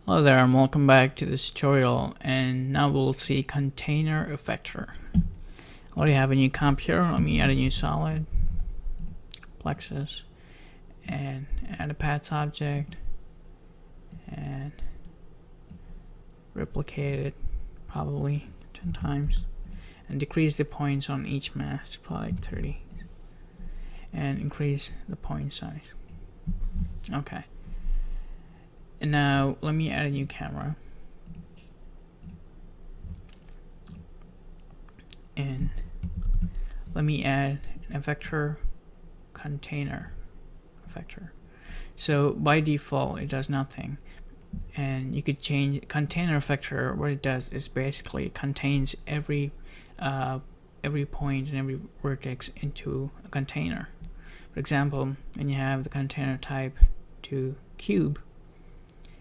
Hello there and welcome back to this tutorial, and now we'll see container effector. I already have a new comp here. Let me add a new solid, plexus, and add a paths object and replicate it probably 10 times and decrease the points on each mask to probably like 30 and increase the point size. Okay. And now let me add a new camera, and let me add an effector container effector. So by default it does nothing, and you could change container effector. What it does is basically it contains every point and every vertex into a container. For example, when you have the container type to cube,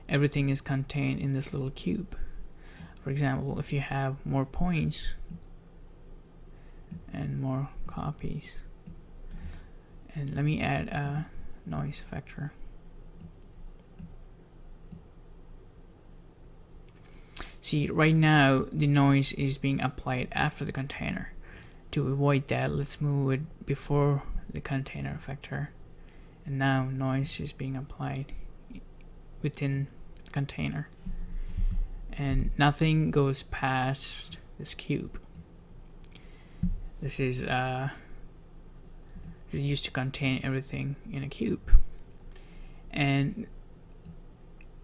everything is contained in this little cube. For example, if you have more points and more copies, and let me add a noise effector. See, right now the noise is being applied after the container. To avoid that, let's move it before the container effector, and now noise is being applied within the container, and nothing goes past this cube. This is used to contain everything in a cube. And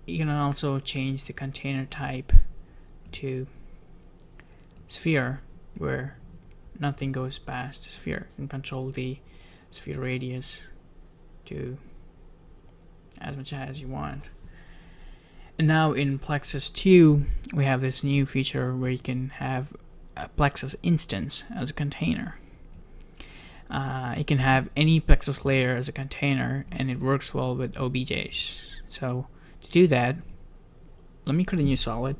you can also change the container type to sphere, where nothing goes past the sphere. You can control the sphere radius to as much as you want. And now in Plexus 2 we have this new feature where you can have a Plexus instance as a container. You can have any Plexus layer as a container, and it works well with OBJs. So to do that, let me create a new solid,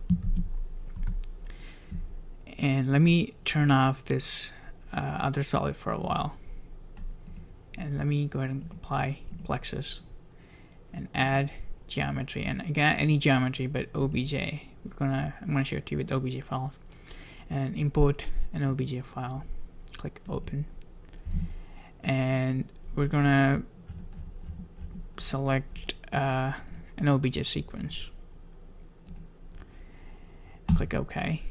and let me turn off this other solid for a while, and let me go ahead and apply Plexus and add geometry. And I can add any geometry but OBJ. I'm gonna share it to you with OBJ files, and import an OBJ file. Click open, and we're gonna select an OBJ sequence. Click OK.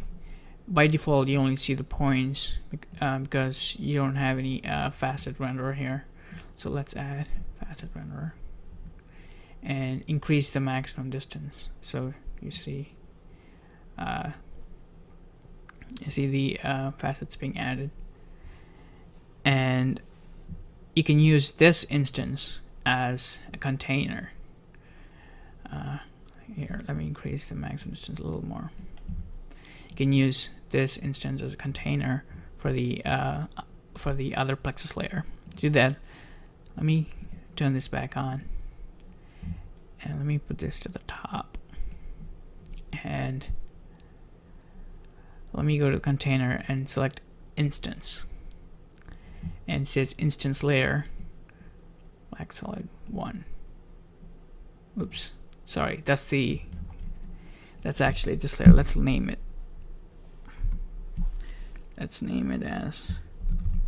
By default you only see the points because you don't have any facet renderer here. So let's add facet renderer and increase the maximum distance. So you see the facets being added, and you can use this instance as a container. Here, let me increase the maximum distance a little more. You can use this instance as a container for the other Plexus layer. To do that, let me turn this back on, and let me put this to the top, and let me go to the container and select instance, and it says instance layer black solid 1. Oops, sorry, that's actually this layer. Let's name it. Let's name it as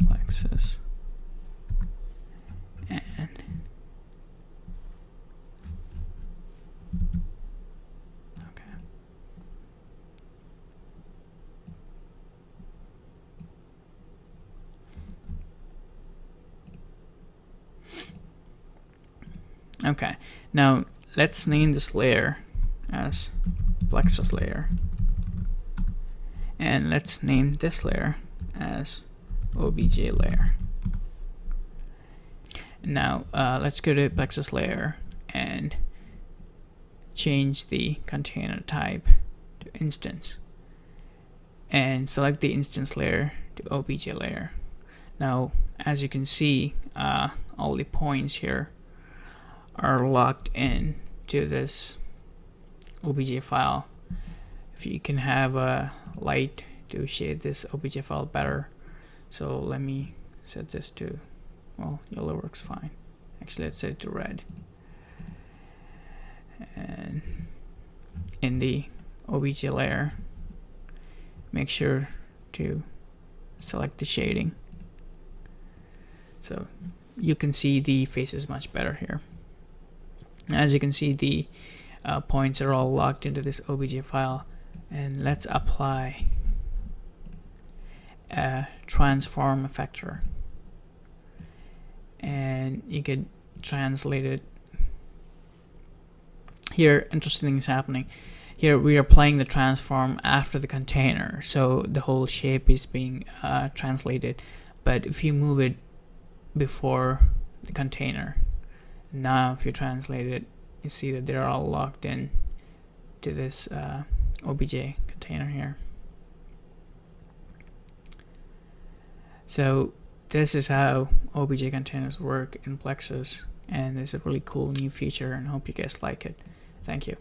Plexus, and okay, now let's name this layer as Plexus layer, and let's name this layer as OBJ layer. Now let's go to Plexus layer and change the container type to instance, and select the instance layer to OBJ layer. Now as you can see, all the points here are locked in to this OBJ file. If you can have a light to shade this OBJ file better, so let me set this to, well, yellow works fine. Actually, let's set it to red, and in the OBJ layer, make sure to select the shading. So you can see the faces much better here. As you can see, the points are all locked into this OBJ file, and let's apply a transform effector, and you could translate it. Here, interesting things happening. Here we are applying the transform after the container, so the whole shape is being translated. But if you move it before the container, now if you translate it, you see that they're all locked in to this OBJ container here. So this is how OBJ containers work in Plexus, and it's a really cool new feature, and hope you guys like it. Thank you.